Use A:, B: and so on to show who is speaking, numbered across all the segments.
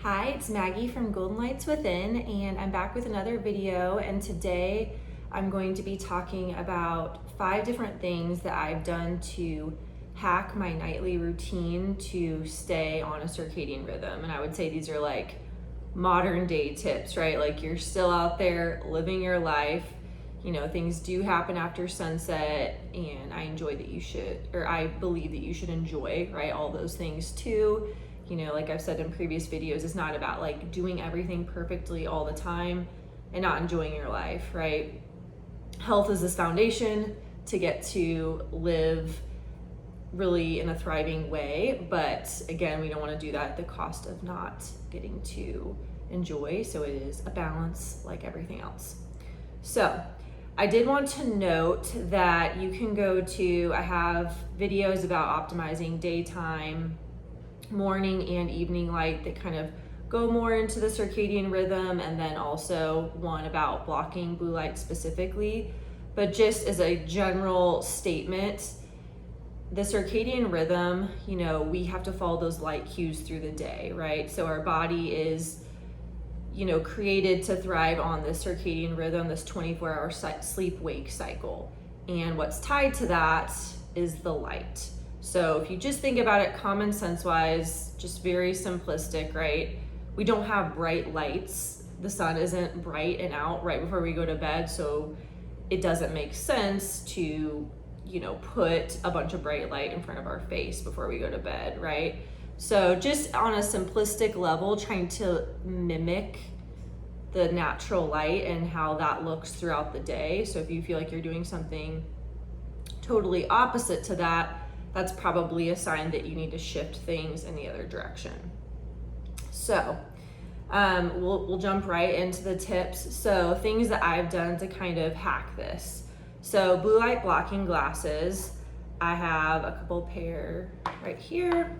A: Hi, it's Maggie from Golden Lights Within, and I'm back with another video. And today I'm going to be talking about 5 different things that I've done to hack my nightly routine to stay on a circadian rhythm. And I would say these are like modern day tips, right? Like you're still out there living your life. You know, things do happen after sunset, and I believe that you should enjoy, right? All those things too. You know, like I've said in previous videos, it's not about like doing everything perfectly all the time and not enjoying your life, right? Health is this foundation to get to live really in a thriving way. But again, we don't want to do that at the cost of not getting to enjoy. So it is a balance like everything else. So I did want to note that you can I have videos about optimizing daytime, morning and evening light that kind of go more into the circadian rhythm, and then also one about blocking blue light specifically. But just as a general statement, the circadian rhythm, you know, we have to follow those light cues through the day, right? So our body is, you know, created to thrive on this circadian rhythm, this 24-hour sleep-wake cycle. And what's tied to that is the light. So if you just think about it common sense wise, just very simplistic, right? We don't have bright lights. The sun isn't bright and out right before we go to bed. So it doesn't make sense to, you know, put a bunch of bright light in front of our face before we go to bed, right? So just on a simplistic level, trying to mimic the natural light and how that looks throughout the day. So if you feel like you're doing something totally opposite to that, that's probably a sign that you need to shift things in the other direction. So we'll jump right into the tips. So things that I've done to kind of hack this. So blue light blocking glasses. I have a couple pair right here.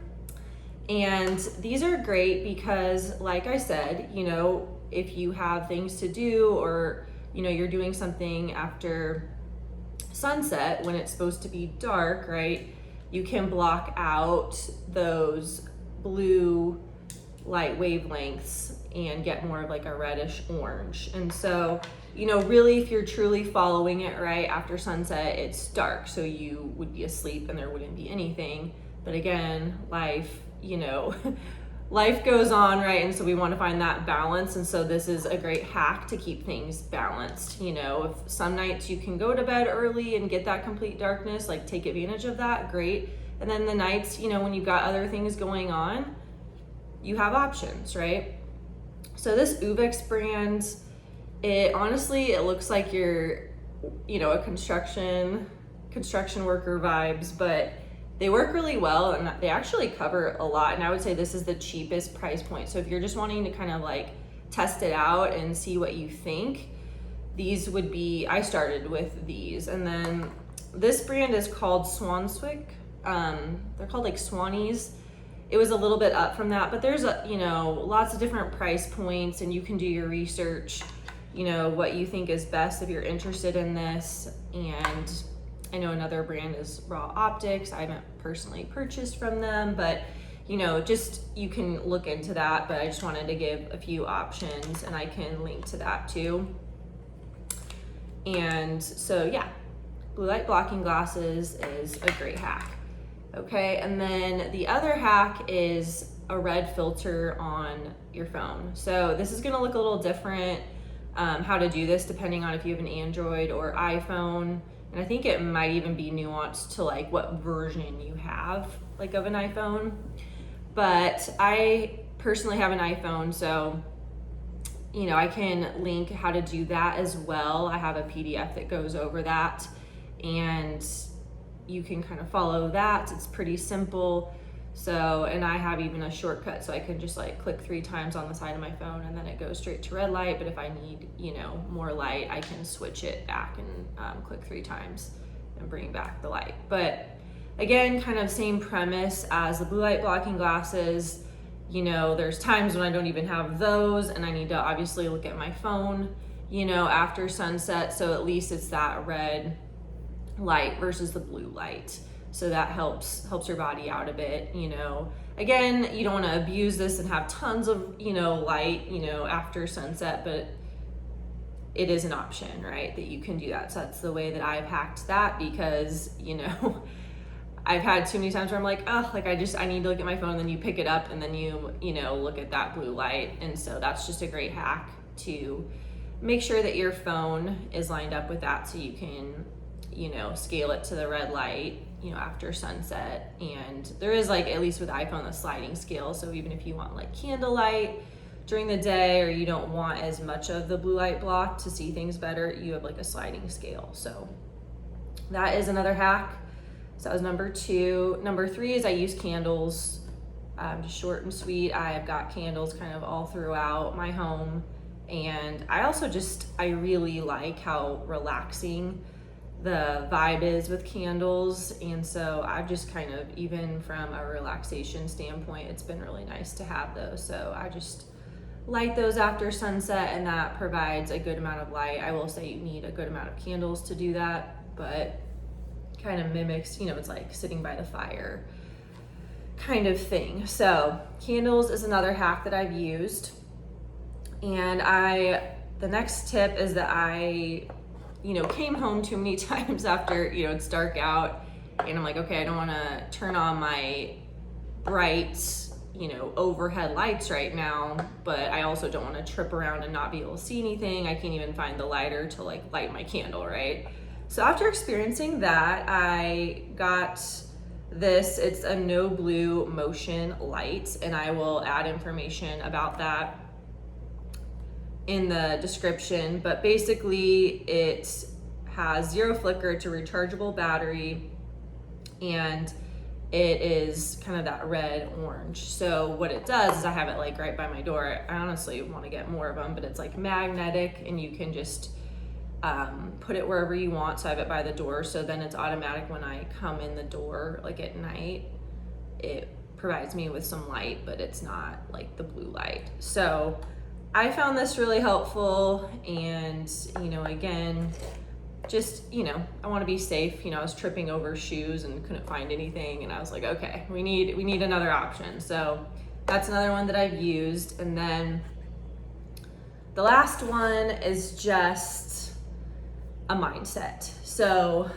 A: And these are great because, like I said, you know, if you have things to do, or, you know, you're doing something after sunset when it's supposed to be dark, right? You can block out those blue light wavelengths and get more of like a reddish orange. And so, you know, really, if you're truly following it right after sunset, it's dark, so you would be asleep and there wouldn't be anything. But again, life, you know, life goes on, right? And so we want to find that balance. And so this is a great hack to keep things balanced. You know, if some nights you can go to bed early and get that complete darkness, like take advantage of that, great. And then the nights, you know, when you've got other things going on, you have options, right? So this Uvex brand, it looks like you're, you know, a construction worker vibes, but they work really well and they actually cover a lot. And I would say this is the cheapest price point. So if you're just wanting to kind of like test it out and see what you think, these would be, I started with these. And then this brand is called Swanswick. They're called like Swannies. It was a little bit up from that, but there's you know, lots of different price points, and you can do your research, you know, what you think is best if you're interested in this. And I know another brand is Raw Optics. I haven't personally purchased from them, but you know, just you can look into that. But I just wanted to give a few options, and I can link to that too. And so yeah, blue light blocking glasses is a great hack. Okay, and then the other hack is a red filter on your phone. So this is gonna look a little different, how to do this depending on if you have an Android or iPhone. And I think it might even be nuanced to like what version you have like of an iPhone. But I personally have an iPhone, so you know, I can link how to do that as well. I have a PDF that goes over that, and you can kind of follow that. It's pretty simple. So, and I have even a shortcut, so I can just like click 3 times on the side of my phone and then it goes straight to red light. But if I need, you know, more light, I can switch it back and click 3 times and bring back the light. But again, kind of same premise as the blue light blocking glasses. You know, there's times when I don't even have those and I need to obviously look at my phone, you know, after sunset. So at least it's that red light versus the blue light. So that helps your body out a bit, you know. again, you don't want to abuse this and have tons of, light, after sunset, but it is an option, right? That you can do that. So that's the way that I've hacked that, because, I've had too many times where I'm like, oh, like I need to look at my phone, and then you pick it up and then you look at that blue light. And so that's just a great hack to make sure that your phone is lined up with that, so you can, scale it to the red light, after sunset. And there is, like, at least with iPhone, the sliding scale. So even if you want like candlelight during the day, or you don't want as much of the blue light block to see things better, you have like a sliding scale. So that is another hack. So that was number 2. Number 3 is I use candles, just short and sweet. I've got candles kind of all throughout my home. And I also I really like how relaxing the vibe is with candles. And so I've just kind of, even from a relaxation standpoint, it's been really nice to have those. So I just light those after sunset, and that provides a good amount of light. I will say you need a good amount of candles to do that, but kind of mimics, it's like sitting by the fire kind of thing. So candles is another hack that I've used. And the next tip is that I, came home too many times after, it's dark out, and I'm like, okay, I don't want to turn on my bright, overhead lights right now, but I also don't want to trip around and not be able to see anything. I can't even find the lighter to like light my candle, right? So after experiencing that, I got this. It's a no blue motion light, and I will add information about that in the description. But basically it has 0 flicker, it's a rechargeable battery, and it is kind of that red orange. So what it does is, I have it like right by my door. I honestly want to get more of them, but it's like magnetic, and you can just put it wherever you want. So I have it by the door, so then it's automatic when I come in the door, like at night, it provides me with some light, but it's not like the blue light. So I found this really helpful. And again, just I want to be safe. I was tripping over shoes and couldn't find anything, and I was like, okay, we need another option. So that's another one that I've used. And then the last one is just a mindset. So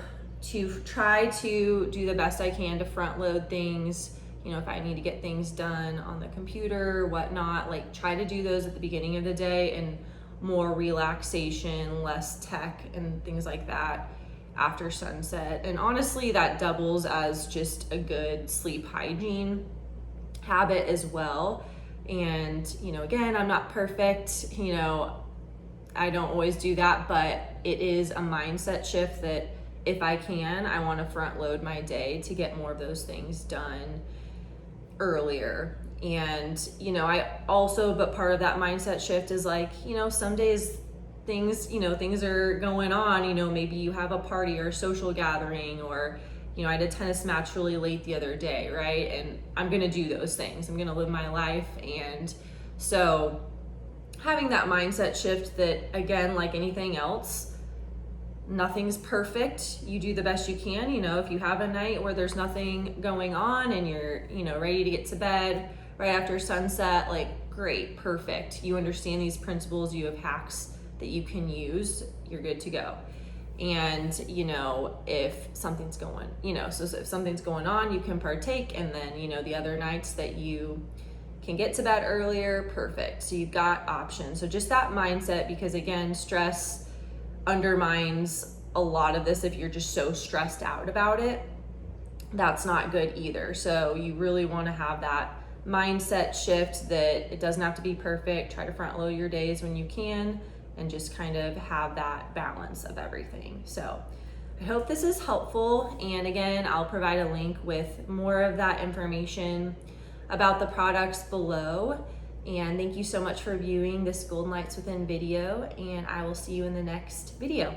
A: to try to do the best I can to front load things, if I need to get things done on the computer, whatnot, like try to do those at the beginning of the day, and more relaxation, less tech and things like that after sunset. And honestly, that doubles as just a good sleep hygiene habit as well. And again, I'm not perfect, I don't always do that, but it is a mindset shift that if I can, I want to front load my day to get more of those things done earlier. And but part of that mindset shift is like, some days things are going on, maybe you have a party or a social gathering, or I had a tennis match really late the other day, right? And I'm gonna do those things, I'm gonna live my life. And so having that mindset shift that, again, like anything else, nothing's perfect. You do the best you can. If you have a night where there's nothing going on and you're, ready to get to bed right after sunset, like great, perfect. You understand these principles, you have hacks that you can use, you're good to go. And, if something's going, so if something's going on, you can partake. And then, the other nights that you can get to bed earlier, perfect. So you've got options. So just that mindset, because again, stress undermines a lot of this. If you're just so stressed out about it, that's not good either. So you really want to have that mindset shift that it doesn't have to be perfect. Try to front load your days when you can, and just kind of have that balance of everything. So I hope this is helpful. And again, I'll provide a link with more of that information about the products below. And thank you so much for viewing this Golden Lights Within video, and I will see you in the next video.